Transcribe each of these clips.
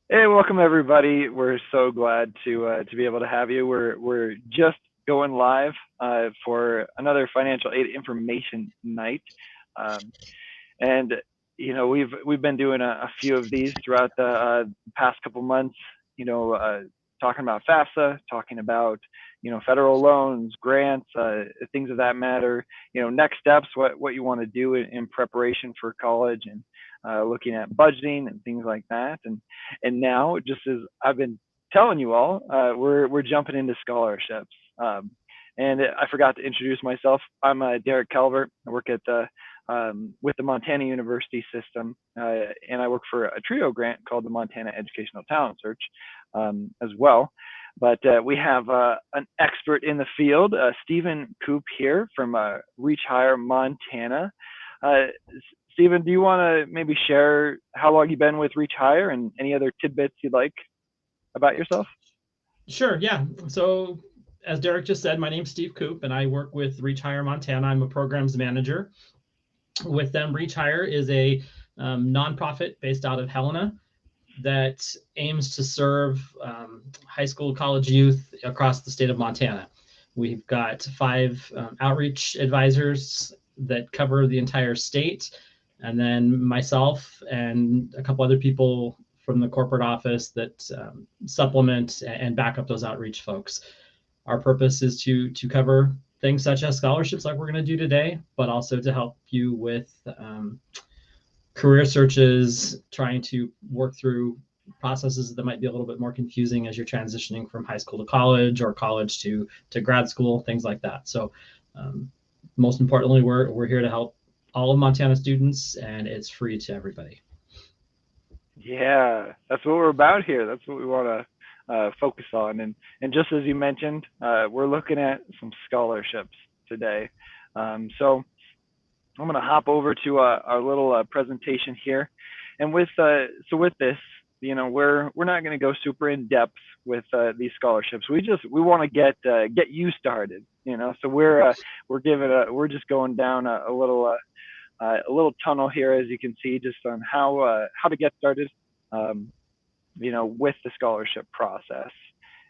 Hey, welcome everybody. We're so glad to be able to have you. We're just going live for another financial aid information night, um, and we've been doing a few of these throughout the past couple months. You know, talking about FAFSA, talking about federal loans, grants, things of that matter. Next steps, what you want to do in preparation for college, and looking at budgeting and things like that. And now, just as I've been telling you all, we're jumping into scholarships. And I forgot to introduce myself. I'm Derek Calvert. I work at the with the Montana University system, and I work for a TRIO grant called the Montana Educational Talent Search as well. But we have an expert in the field, Stephen Coop here from Reach Higher, Montana. Uh, Stephen, do you want to maybe share how long you've been with Reach Higher and any other tidbits you'd like about yourself? Sure, yeah. So, as Derek just said, my name's Steve Coop, and I work with Reach Higher Montana. I'm a programs manager with them. Reach Higher is a nonprofit based out of Helena that aims to serve high school, college youth across the state of Montana. We've got five outreach advisors that cover the entire state, and then myself and a couple other people from the corporate office that supplement and back up those outreach folks. Our purpose is to cover things such as scholarships like we're going to do today, but also to help you with career searches, trying to work through processes that might be a little bit more confusing as you're transitioning from high school to college or college to grad school, things like that. So most importantly, we're here to help all of Montana students, and it's free to everybody. Yeah, that's what we're about here. That's what we want to focus on. And just as you mentioned, we're looking at some scholarships today. So I'm going to hop over to our little presentation here. And with this, we're not going to go super in depth with these scholarships. We want to get you started. So we're just going down a little tunnel here, as you can see, just on how to get started, with the scholarship process.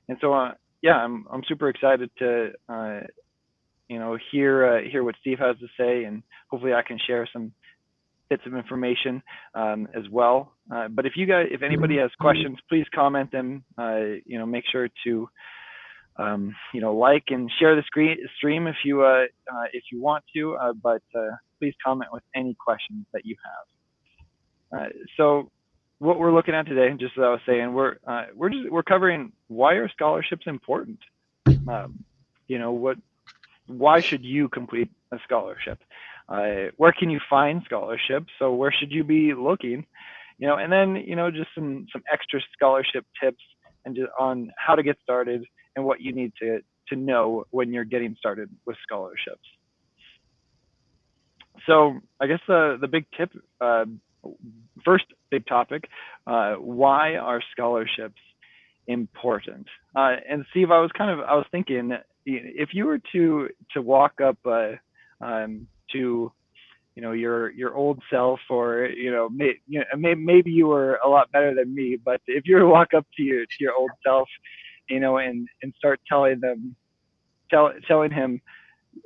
And so, yeah, I'm super excited to hear what Steve has to say, and hopefully I can share some bits of information as well. But if anybody has questions, please comment them. Make sure to like and share the stream if you want to. But please comment with any questions that you have. So what we're looking at today, just as I was saying, we're covering why are scholarships important. Why should you complete a scholarship? Where can you find scholarships? So where should you be looking? And then just some extra scholarship tips and just on how to get started and what you need to know when you're getting started with scholarships. So I guess the big tip, first big topic, why are scholarships important? And Steve, I was thinking, if you were to walk up to your old self, or maybe you were a lot better than me, but if you were to walk up to your old self, and start telling him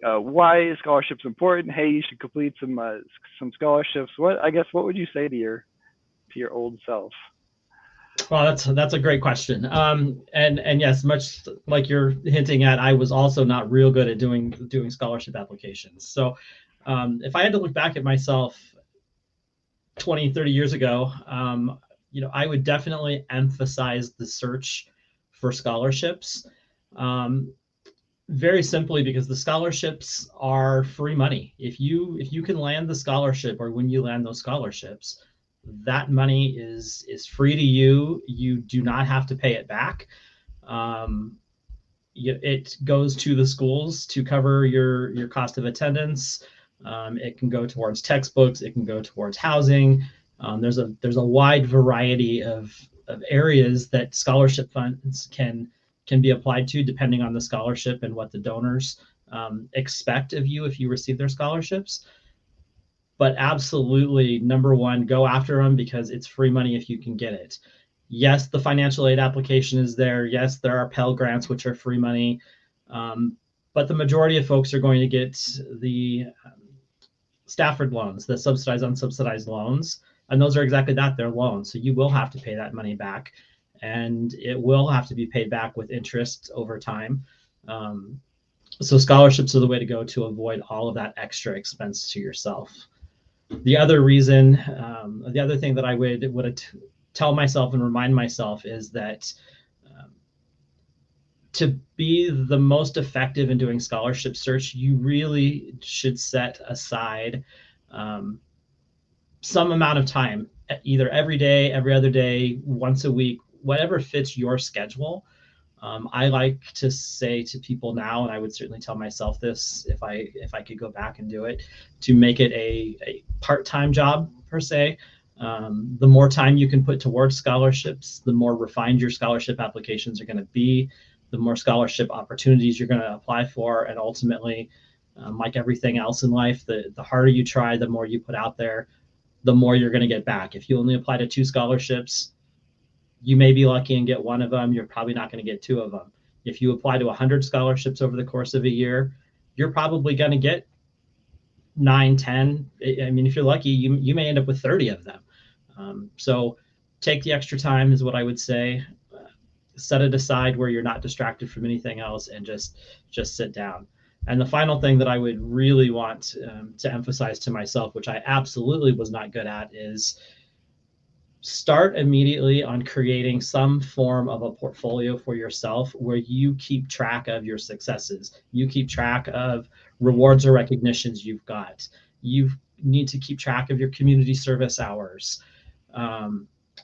why scholarships important. Hey, you should complete some scholarships. What would you say to your old self? Well, that's a great question. And yes, much like you're hinting at, I was also not real good at doing scholarship applications. So if I had to look back at myself 20, 30 years ago, I would definitely emphasize the search for scholarships. Very simply because the scholarships are free money. If you can land the scholarship, or when you land those scholarships, that money is free to you. You do not have to pay it back. It goes to the schools to cover your cost of attendance. It can go towards textbooks. It can go towards housing. There's a wide variety of areas that scholarship funds can be applied to, depending on the scholarship and what the donors expect of you if you receive their scholarships. But absolutely, number one, go after them because it's free money if you can get it. Yes, the financial aid application is there. Yes, there are Pell Grants, which are free money. But the majority of folks are going to get the Stafford loans, the subsidized, unsubsidized loans. And those are exactly that, they're loans. So you will have to pay that money back. And it will have to be paid back with interest over time. So scholarships are the way to go to avoid all of that extra expense to yourself. The other reason, the other thing that I would tell myself and remind myself is that to be the most effective in doing scholarship search, you really should set aside some amount of time, either every day, every other day, once a week, whatever fits your schedule. I like to say to people now, and I would certainly tell myself this if I could go back and do it, to make it a part-time job per se. The more time you can put towards scholarships, the more refined your scholarship applications are going to be, the more scholarship opportunities you're going to apply for, and ultimately, like everything else in life, the harder you try, the more you put out there, the more you're going to get back. If you only apply to 2 scholarships, you may be lucky and get one of them. You're probably not going to get 2 of them. If you apply to 100 scholarships over the course of a year, you're probably going to get 9, 10. I mean, if you're lucky, you may end up with 30 of them. So take the extra time is what I would say. Set it aside where you're not distracted from anything else, and just sit down. And the final thing that I would really want to emphasize to myself, which I absolutely was not good at, is start immediately on creating some form of a portfolio for yourself where you keep track of your successes. You keep track of rewards or recognitions you've got. You need to keep track of your community service hours,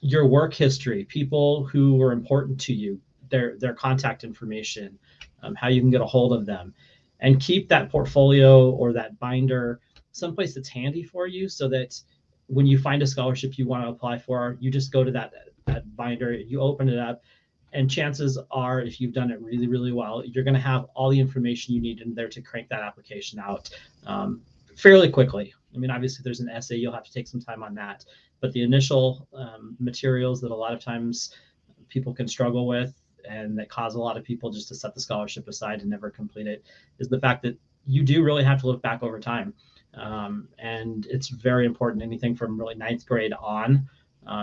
your work history, people who were important to you, their contact information, how you can get a hold of them, and keep that portfolio or that binder someplace that's handy for you, so that when you find a scholarship you want to apply for, you just go to that binder, you open it up, and chances are, if you've done it really, really well, you're going to have all the information you need in there to crank that application out fairly quickly. I mean, obviously there's an essay, you'll have to take some time on that, but the initial materials that a lot of times people can struggle with, and that cause a lot of people just to set the scholarship aside and never complete it, is the fact that you do really have to look back over time. And it's very important, anything from really 9th grade on,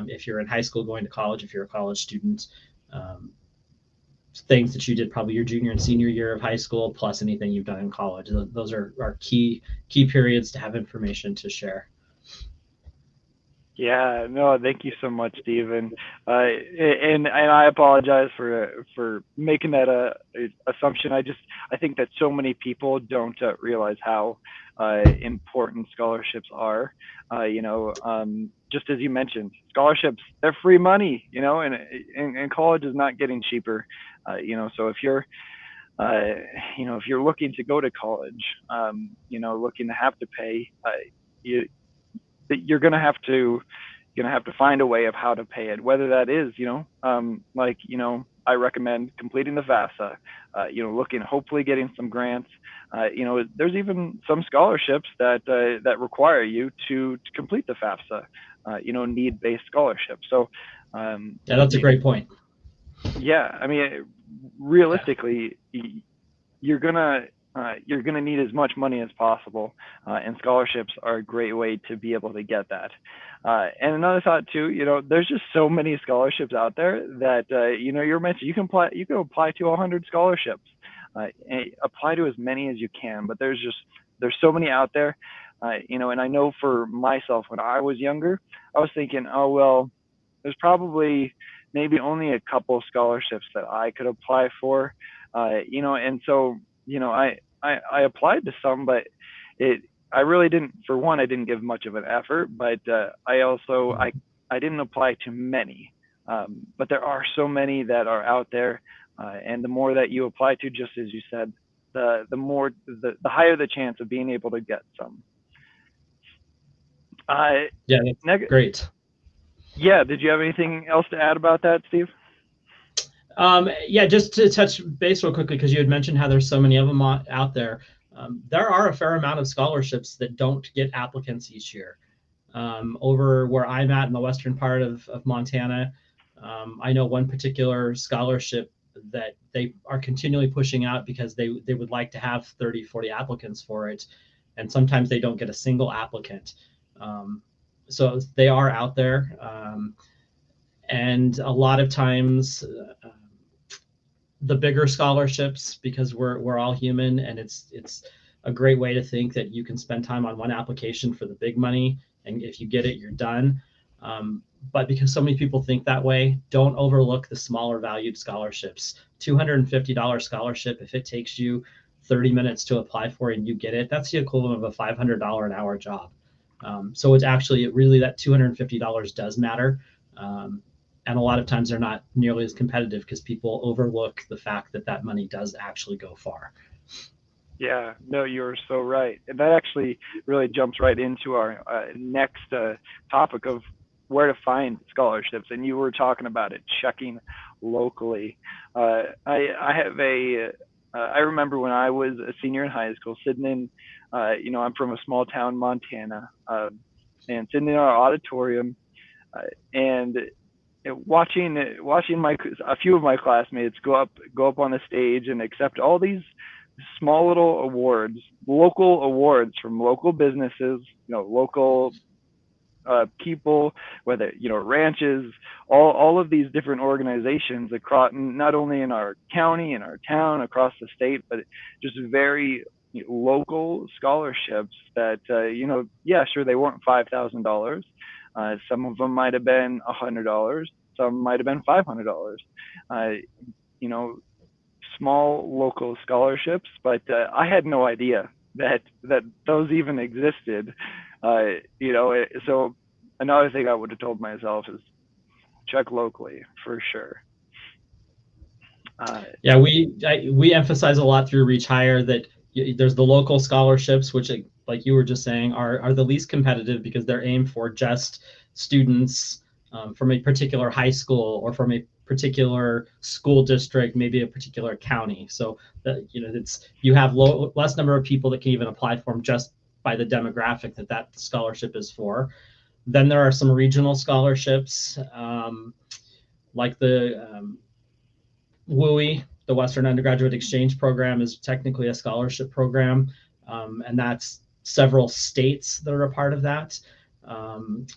if you're in high school going to college, if you're a college student, things that you did probably your junior and senior year of high school, plus anything you've done in college. Those are key periods to have information to share. Yeah, no, thank you so much, Steve, and I apologize for making that a assumption. I think that so many people don't realize how important scholarships are. Just as you mentioned, scholarships, they're free money, and college is not getting cheaper. So if you're if you're looking to go to college, looking to have to pay, you're gonna have to find a way of how to pay it, whether that is I recommend completing the FAFSA, hopefully getting some grants. There's even some scholarships that require you to complete the FAFSA, need-based scholarships. So yeah, that's a great point. Yeah, I mean, realistically, you're gonna need as much money as possible, and scholarships are a great way to be able to get that. And another thought too, there's just so many scholarships out there that you're mentioned. You can apply to 100 scholarships, apply to as many as you can. But there's so many out there, And I know for myself, when I was younger, I was thinking, oh well, there's probably maybe only a couple scholarships that I could apply for, and so I applied to some, but I really didn't. For one, I didn't give much of an effort, but I didn't apply to many. But there are so many that are out there, and the more that you apply to, just as you said, the higher the chance of being able to get some. Yeah, that's great. Yeah, did you have anything else to add about that, Steve? Yeah, just to touch base real quickly, because you had mentioned how there's so many of them out there. There are a fair amount of scholarships that don't get applicants each year. Over where I'm at in the western part of Montana, I know one particular scholarship that they are continually pushing out because they would like to have 30, 40 applicants for it. And sometimes they don't get a single applicant. So they are out there. And a lot of times, the bigger scholarships, because we're all human, and it's a great way to think that you can spend time on one application for the big money, and if you get it, you're done. But because so many people think that way, don't overlook the smaller valued scholarships. $250 scholarship, if it takes you 30 minutes to apply for and you get it, that's the equivalent of a $500 an hour job. So it's actually really that $250 does matter. And a lot of times they're not nearly as competitive because people overlook the fact that that money does actually go far. Yeah, no, you're so right. And that actually really jumps right into our next topic of where to find scholarships. And you were talking about it, checking locally. I have I remember when I was a senior in high school, sitting in, I'm from a small town, Montana, and sitting in our auditorium, and watching a few of my classmates go up on the stage and accept all these small little awards, local awards from local businesses, local people, whether ranches, all of these different organizations across, not only in our county, in our town, across the state, but just very local scholarships that yeah, sure, they weren't $5,000. Some of them might have been $100. Some might have been $500. You know, small local scholarships, but I had no idea that those even existed. So another thing I would have told myself is check locally for sure. Yeah, we emphasize a lot through Reach Higher that there's the local scholarships, which, like you were just saying, are the least competitive because they're aimed for just students from a particular high school or from a particular school district, maybe a particular county. So that you have less number of people that can even apply for them just by the demographic that scholarship is for. Then there are some regional scholarships, like the WUI, the Western Undergraduate Exchange Program, is technically a scholarship program, and that's several states that are a part of that.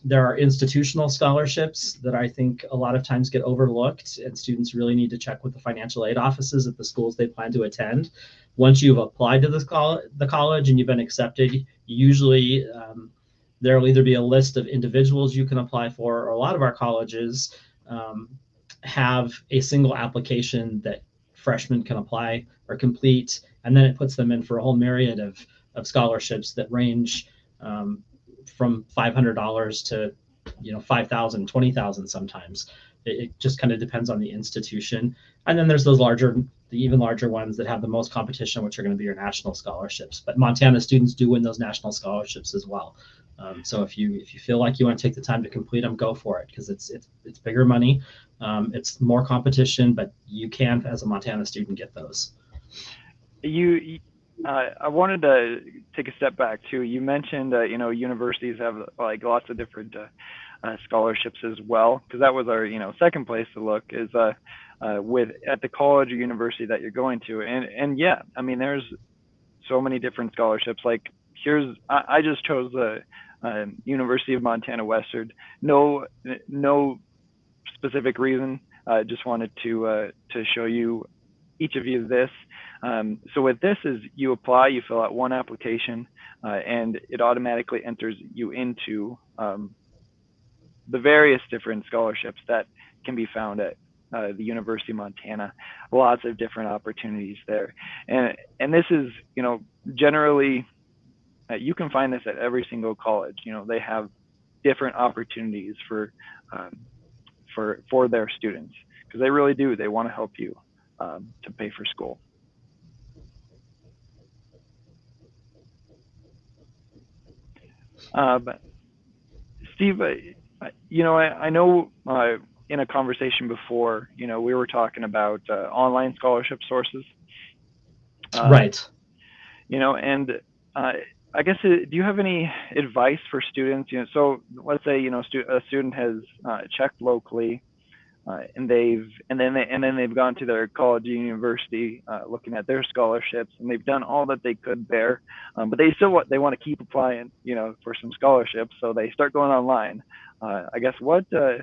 There are institutional scholarships that I think a lot of times get overlooked, and students really need to check with the financial aid offices at the schools they plan to attend. Once you've applied to the college and you've been accepted, usually there will either be a list of individuals you can apply for, or a lot of our colleges have a single application that freshmen can apply or complete, and then it puts them in for a whole myriad of scholarships that range from $500 to $5,000, $20,000 sometimes. It just kind of depends on the institution. And then there's the even larger ones that have the most competition, which are going to be your national scholarships. But Montana students do win those national scholarships as well. So if you feel like you want to take the time to complete them, go for it, because it's bigger money, it's more competition, but you can, as a Montana student, get those. I wanted to take a step back too. You mentioned universities have like lots of different scholarships as well, because that was our second place to look is at the college or university that you're going to, and yeah, I mean there's so many different scholarships. Like I just chose the University of Montana Western. No specific reason. I just wanted to show you each of you this. So with this is you apply, you fill out one application, and it automatically enters you into the various different scholarships that can be found at the University of Montana. Lots of different opportunities there, and this is generally you can find this at every single college. They have different opportunities for their students, because they really do. They want to help you to pay for school. But Steve, I know in a conversation before, we were talking about online scholarship sources. Right. And I guess, do you have any advice for students? So let's say, a student has checked locally, and then they've gone to their college and university, looking at their scholarships, and they've done all that they could there, but they want to keep applying, for some scholarships, so they start going online. I guess do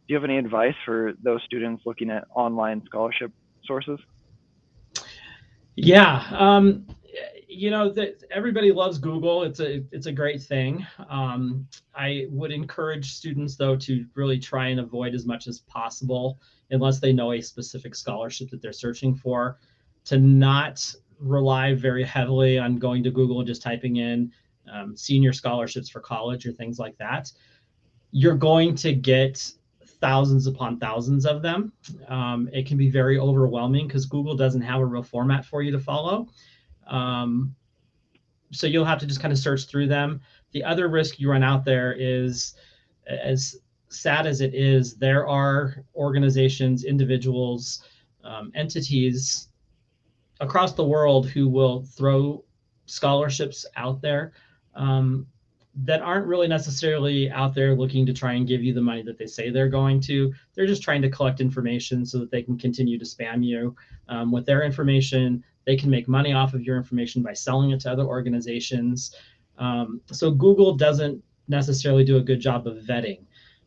you have any advice for those students looking at online scholarship sources? Yeah, everybody loves Google. It's a great thing. I would encourage students, though, to really try and avoid as much as possible, unless they know a specific scholarship that they're searching for, to not rely very heavily on going to Google and just typing in senior scholarships for college or things like that. You're going to get thousands upon thousands of them. It can be very overwhelming because Google doesn't have a real format for you to follow. So you'll have to just kind of search through them. The other risk you run out there is, as sad as it is, there are organizations, individuals, entities across the world who will throw scholarships out there that aren't really necessarily out there looking to try and give you the money that they say they're going to. They're just trying to collect information so that they can continue to spam you with their information. They can make money off of your information by selling it to other organizations. So Google doesn't necessarily do a good job of vetting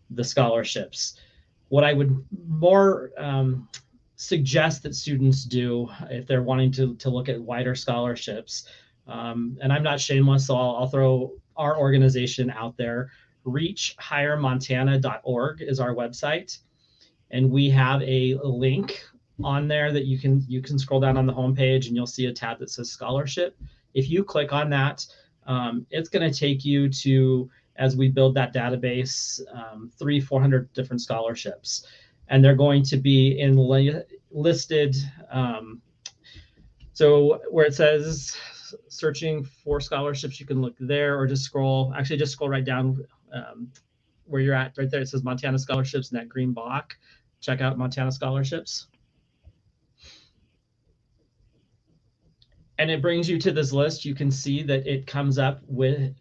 the scholarships. What I would more suggest that students do if they're wanting to look at wider scholarships, and I'm not shameless, so I'll throw our organization out there. reachhighermontana.org is our website, and we have a link on there that you can scroll down on the homepage, and you'll see a tab that says scholarship. If you click on that, it's going to take you to, as we build that database, 300-400 different scholarships, and they're going to be listed. So where it says searching for scholarships, you can look there, or just scroll right down where you're at. Right there, it says Montana Scholarships in that green block. Check out Montana Scholarships. And it brings you to this list. You can see that it comes up with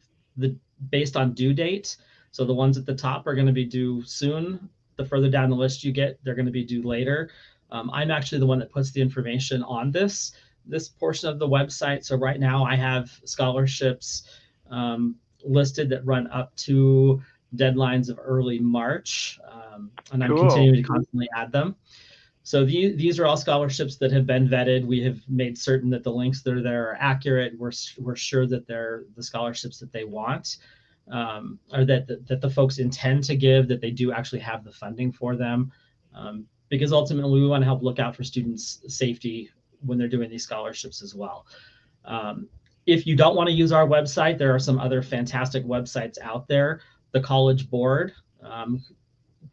based on due date. So the ones at the top are going to be due soon. The further down the list you get, they're going to be due later. I'm actually the one that puts the information on this portion of the website. So right now I have scholarships listed that run up to deadlines of early March, and I'm continuing to constantly add them. So these are all scholarships that have been vetted. We have made certain that the links that are there are accurate. We're sure that they're the scholarships that they want, or that the folks intend to give, that they do actually have the funding for them, because ultimately we want to help look out for students' safety when they're doing these scholarships as well. If you don't want to use our website, there are some other fantastic websites out there. The College Board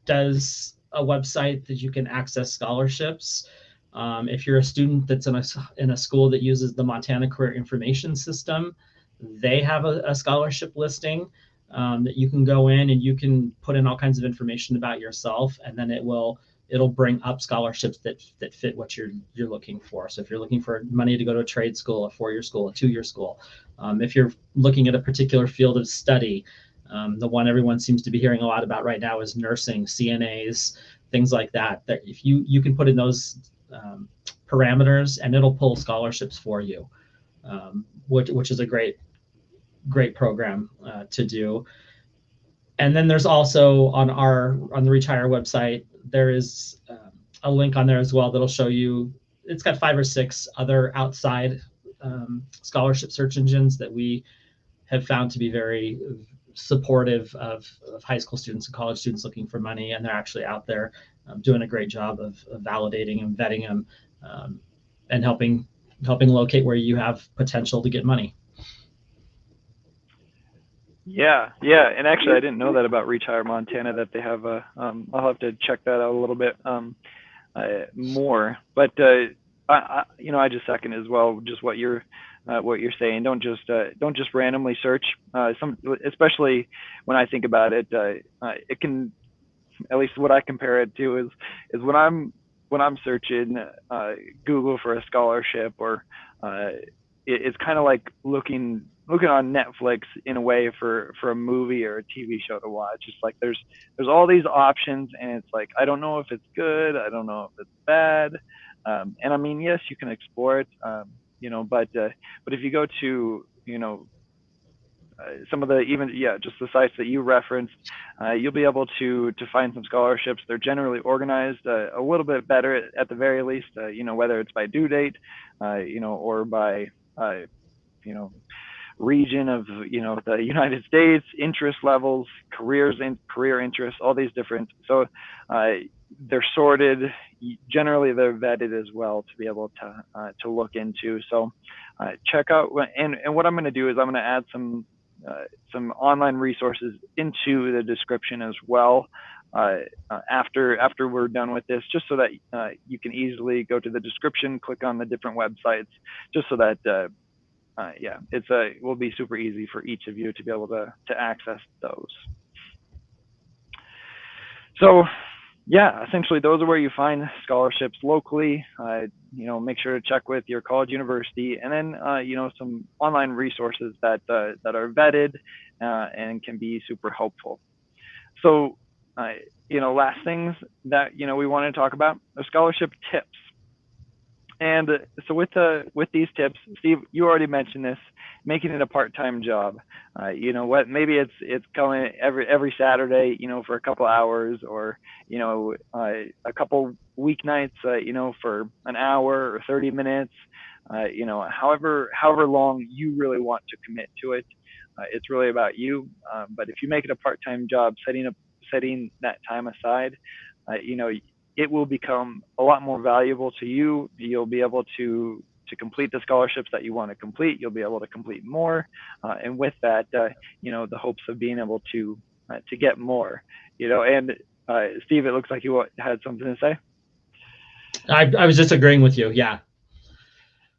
does a website that you can access scholarships. If you're a student that's in a school that uses the Montana Career Information System, they have a scholarship listing that you can go in and you can put in all kinds of information about yourself, and then it'll bring up scholarships that fit what you're looking for. So if you're looking for money to go to a trade school, a 4-year school, a 2-year school, if you're looking at a particular field of study, the one everyone seems to be hearing a lot about right now is nursing, CNAs, things like that. That if you can put in those parameters, and it'll pull scholarships for you, which is a great program to do. And then there's also on the Reach Higher website, there is a link on there as well that'll show you. It's got 5 or 6 other outside scholarship search engines that we have found to be very supportive of high school students and college students looking for money, and they're actually out there doing a great job of validating and vetting them, and helping locate where you have potential to get money. Yeah, and actually I didn't know that about Reach Higher Montana, that they have I'll have to check that out a little bit more. But I just second as well just what you're saying. Don't just randomly search. Especially when I think about it, it can, at least what I compare it to is when I'm searching Google for a scholarship, or it's kind of like looking looking on Netflix in a way for a movie or a TV show to watch. It's like there's all these options, and it's like I don't know if it's good, I don't know if it's bad, and I mean yes, you can explore it, but if you go to some of the even just the sites that you referenced, you'll be able to find some scholarships. They're generally organized a little bit better at the very least. Whether it's by due date, or by you know region of the United States, interest levels, career interests, all these different. So they're sorted. Generally, they're vetted as well to be able to look into. So check out, and what I'm going to do is I'm going to add some online resources into the description as well. After we're done with this, just so that you can easily go to the description, click on the different websites, just so that it will be super easy for each of you to be able to access those. So essentially those are where you find scholarships locally. Make sure to check with your college university, and then some online resources that are vetted and can be super helpful. So last things that we want to talk about are scholarship tips. And so with these tips, Steve, you already mentioned this, making it a part-time job. Maybe it's going every Saturday, for a couple hours, or a couple weeknights, for an hour or 30 minutes. However long you really want to commit to it. It's really about you. But if you make it a part-time job, setting that time aside, it will become a lot more valuable to you. You'll be able to complete the scholarships that you want to complete. You'll be able to complete more, and with that, the hopes of being able to get more. And Steve, it looks like you had something to say. I was just agreeing with you. Yeah.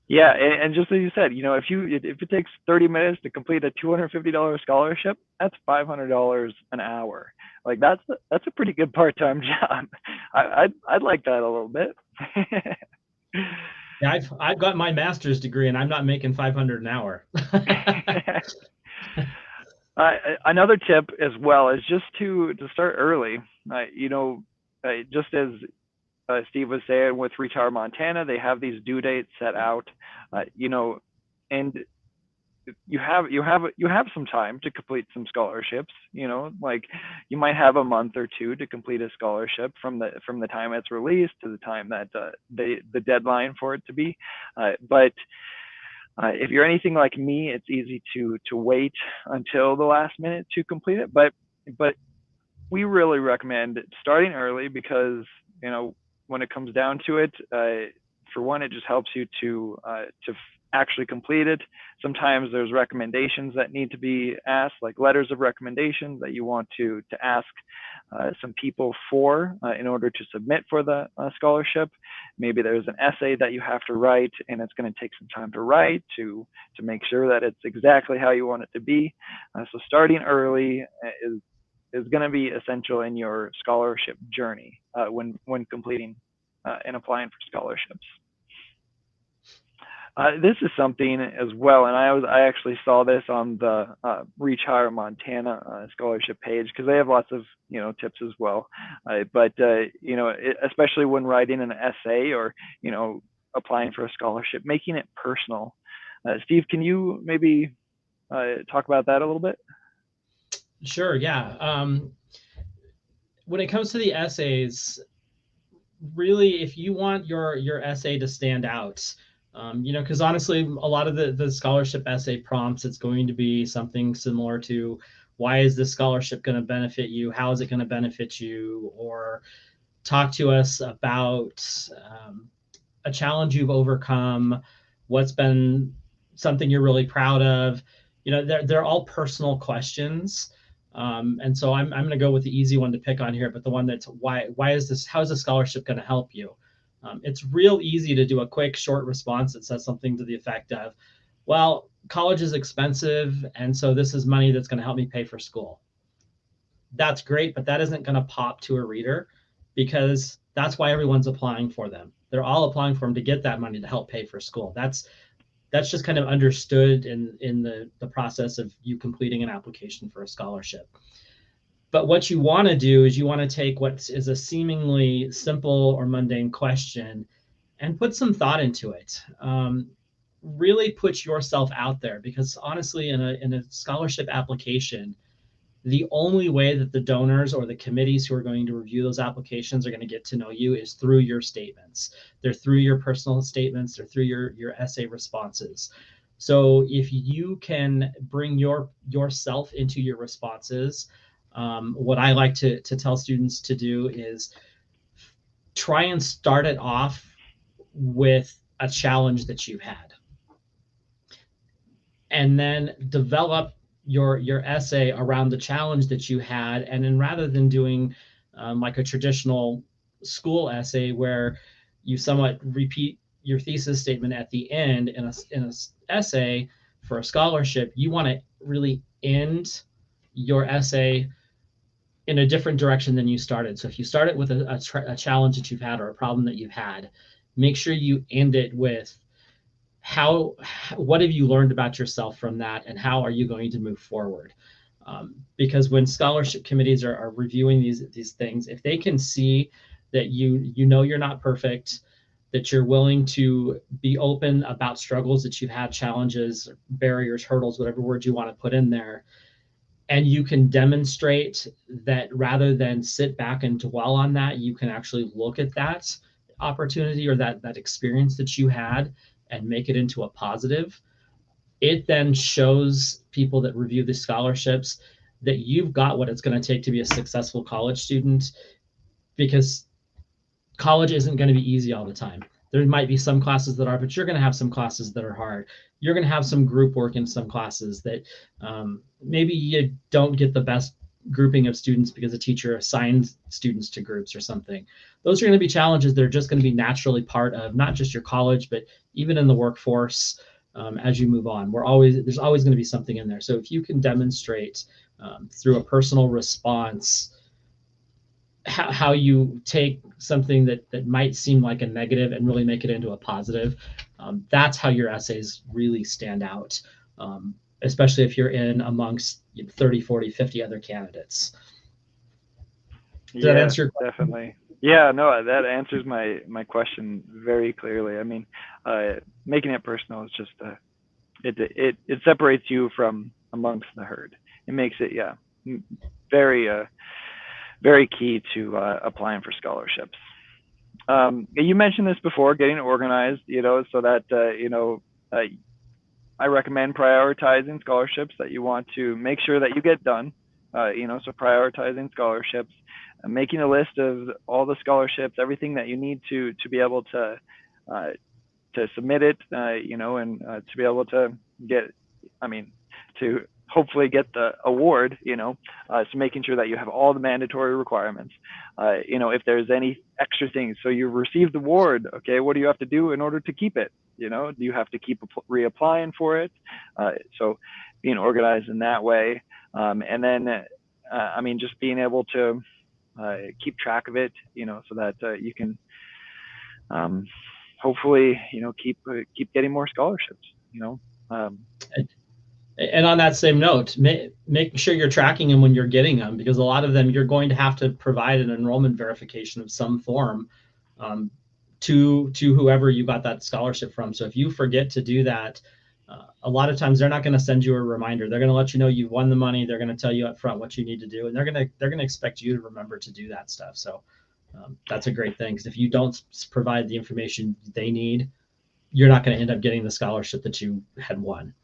Yeah, and just as you said, if it takes 30 minutes to complete a $250 scholarship, that's $500 an hour. Like that's a pretty good part-time job. I'd like that a little bit. Yeah, I've got my master's degree, and I'm not making 500 an hour. Another tip as well is just to start early. Just as Steve was saying, with Retire Montana, they have these due dates set out, and you have some time to complete some scholarships. Like you might have a month or two to complete a scholarship from the time it's released to the time that the deadline for it to be. But if you're anything like me, it's easy to wait until the last minute to complete it. But we really recommend starting early, because when it comes down to it, for one, it just helps you to actually complete it. Sometimes there's recommendations that need to be asked, like letters of recommendation that you want to ask some people for in order to submit for the scholarship. Maybe there's an essay that you have to write, and it's going to take some time to write to make sure that it's exactly how you want it to be. So starting early is going to be essential in your scholarship journey when completing and applying for scholarships. This is something as well, and I actually saw this on the Retire Montana scholarship page, because they have lots of tips as well. But especially when writing an essay or applying for a scholarship, making it personal. Steve, can you maybe talk about that a little bit? Sure. Yeah. When it comes to the essays, really, if you want your essay to stand out, because honestly, a lot of the scholarship essay prompts, it's going to be something similar to, why is this scholarship going to benefit you? How is it going to benefit you? Or talk to us about a challenge you've overcome. What's been something you're really proud of? They're all personal questions. And so I'm going to go with the easy one to pick on here, but the one that's why is this? How is the scholarship going to help you? It's real easy to do a quick, short response that says something to the effect of, well, college is expensive, and so this is money that's going to help me pay for school. That's great, but that isn't going to pop to a reader, because that's why everyone's applying for them. They're all applying for them to get that money to help pay for school. That's that's just kind of understood in the process of you completing an application for a scholarship. But what you want to do is you want to take what is a seemingly simple or mundane question and put some thought into it. Really put yourself out there, because honestly, in a scholarship application, the only way that the donors or the committees who are going to review those applications are going to get to know you is through your statements. They're through your personal statements, they're through your essay responses. So if you can bring yourself into your responses, what I like to tell students to do is try and start it off with a challenge that you've had, and then develop your essay around the challenge that you had. And then rather than doing like a traditional school essay where you somewhat repeat your thesis statement at the end in a essay for a scholarship, you want to really end your essay in a different direction than you started. So if you start it with a challenge that you've had or a problem that you've had, make sure you end it with what have you learned about yourself from that, and how are you going to move forward? Because when scholarship committees are reviewing these things, if they can see that you know you're not perfect, that you're willing to be open about struggles that you've had, challenges, barriers, hurdles, whatever word you want to put in there, and you can demonstrate that rather than sit back and dwell on that, you can actually look at that opportunity or that experience that you had and make it into a positive, it then shows people that review the scholarships that you've got what it's going to take to be a successful college student, because college isn't going to be easy all the time. There might be some classes that are, but you're going to have some classes that are hard. You're going to have some group work in some classes that maybe you don't get the best grouping of students because a teacher assigns students to groups or something. Those are going to be challenges that are just going to be naturally part of not just your college, but even in the workforce as you move on. There's always going to be something in there. So if you can demonstrate through a personal response how you take something that might seem like a negative and really make it into a positive, that's how your essays really stand out, especially if you're in amongst 30, 40, 50 other candidates. Does that answer your question? Definitely. Yeah, no, that answers my question very clearly. I mean, making it personal is just it separates you from amongst the herd. It makes it very very key to applying for scholarships. You mentioned this before, getting organized, so that I recommend prioritizing scholarships that you want to make sure that you get done. So prioritizing scholarships, making a list of all the scholarships, everything that you need to be able to submit it, and to be able to to hopefully get the award, so making sure that you have all the mandatory requirements. If there's any extra things, so you received the award, okay, what do you have to do in order to keep it? Do you have to keep reapplying for it? So being organized in that way, and then just being able to keep track of it, so that you can hopefully keep getting more scholarships. And on that same note, make sure you're tracking them when you're getting them, because a lot of them you're going to have to provide an enrollment verification of some form to whoever you got that scholarship from. So if you forget to do that, a lot of times they're not going to send you a reminder. They're going to let you know you've won the money. They're going to tell you up front what you need to do, and they're going to expect you to remember to do that stuff. So that's a great thing, because if you don't provide the information they need, you're not going to end up getting the scholarship that you had won.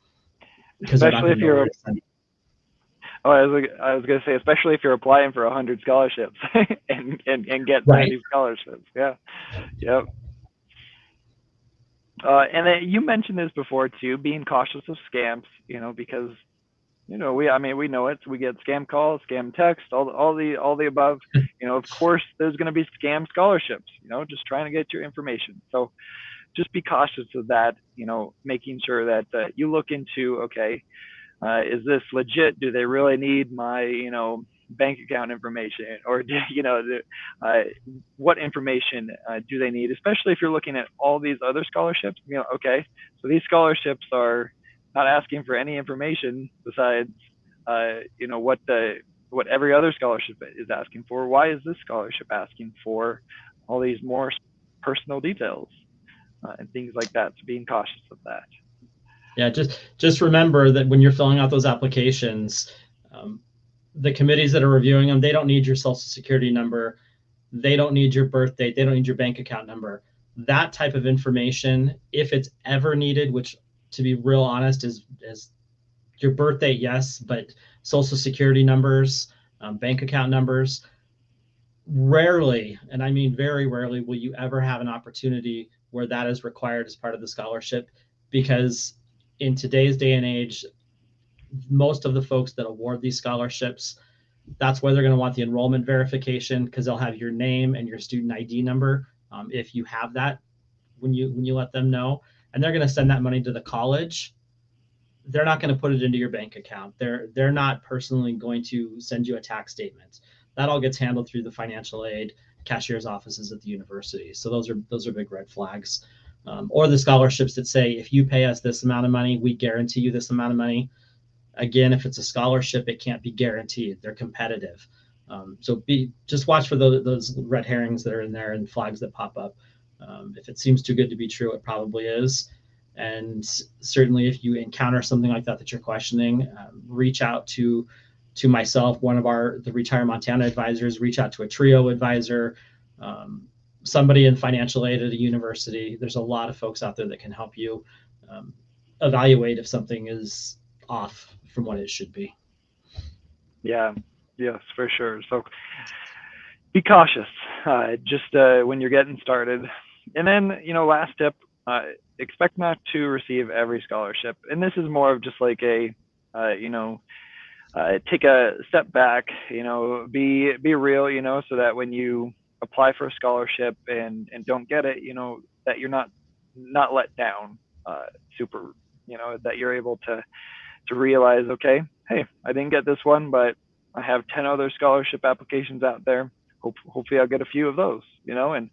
Especially if you're, I was going to say, especially if you're applying for 100 scholarships and get 30 scholarships. Yeah. Yep. And then you mentioned this before too, being cautious of scams, because, we know it. We get scam calls, scam text, all the above, of course, there's going to be scam scholarships, just trying to get your information. So just be cautious of that, making sure that you look into, okay, is this legit? Do they really need my bank account information, or what information do they need, especially if you're looking at all these other scholarships. Okay, so these scholarships are not asking for any information besides what every other scholarship is asking for. Why is this scholarship asking for all these more personal details and things like that? So being cautious of that. Yeah, just remember that when you're filling out those applications, the committees that are reviewing them, they don't need your social security number. They don't need your birth date. They don't need your bank account number. That type of information, if it's ever needed, which to be real honest is your birth date, yes, but social security numbers, bank account numbers, rarely, and I mean very rarely, will you ever have an opportunity where that is required as part of the scholarship, because in today's day and age, most of the folks that award these scholarships, that's where they're going to want the enrollment verification, because they'll have your name and your student ID number, if you have that, when you let them know, and they're going to send that money to the college. They're not going to put it into your bank account. They're not personally going to send you a tax statement. That all gets handled through the financial aid cashier's offices at the university. So those are big red flags. Or the scholarships that say, if you pay us this amount of money, we guarantee you this amount of money. Again, if it's a scholarship, it can't be guaranteed. They're competitive. So just watch for those red herrings that are in there and flags that pop up. If it seems too good to be true, it probably is. And certainly if you encounter something like that you're questioning, reach out to myself, one of the Retire Montana advisors, reach out to a TRIO advisor, somebody in financial aid at a university. There's a lot of folks out there that can help you evaluate if something is off from what it should be. Yeah, yes, for sure. So be cautious just when you're getting started. And then, last tip, expect not to receive every scholarship. And this is more of just like take a step back, be real, so that when you apply for a scholarship and don't get it, that you're not let down that you're able to realize, okay, hey, I didn't get this one, but I have 10 other scholarship applications out there. Hopefully I'll get a few of those, and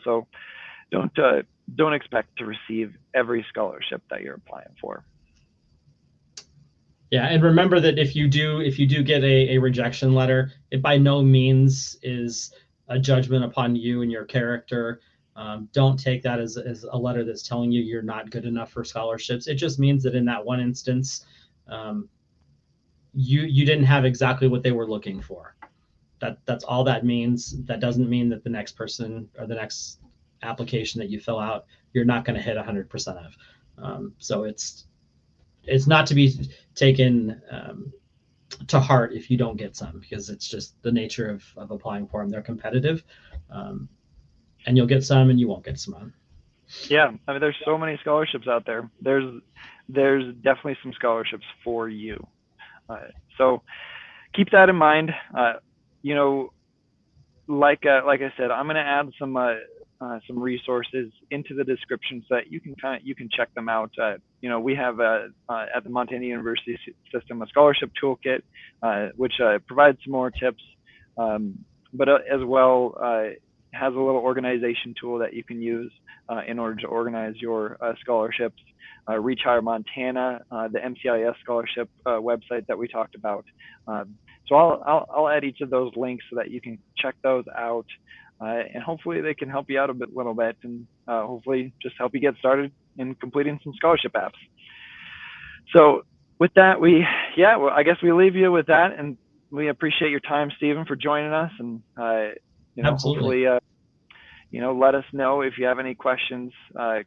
so don't expect to receive every scholarship that you're applying for. Yeah, and remember that if you do get a rejection letter, it by no means is a judgment upon you and your character. Don't take that as a letter that's telling you you're not good enough for scholarships. It just means that in that one instance, you didn't have exactly what they were looking for. That's all that means. That doesn't mean that the next person or the next application that you fill out, you're not going to hit 100% of. So it's not to be taken to heart if you don't get some, because it's just the nature of applying for them. They're competitive, and you'll get some and you won't get some. Yeah, I mean, there's so many scholarships out there. There's definitely some scholarships for you. So keep that in mind. Like I said, I'm going to add some resources into the description so that you can check them out. We have at the Montana University system a scholarship toolkit, which provides some more tips, but as well has a little organization tool that you can use in order to organize your scholarships. Retire Montana, the MCIS scholarship website that we talked about. So I'll add each of those links so that you can check those out. And hopefully they can help you out a little bit, and hopefully just help you get started in completing some scholarship apps. So with that, I guess we leave you with that, and we appreciate your time, Stephen, for joining us. And Absolutely. Hopefully, let us know if you have any questions.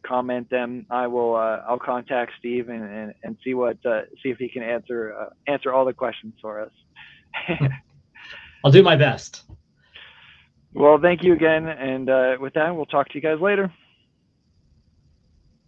Comment them. I'll contact Steve and see if he can answer all the questions for us. I'll do my best. Well, thank you again, and with that, we'll talk to you guys later.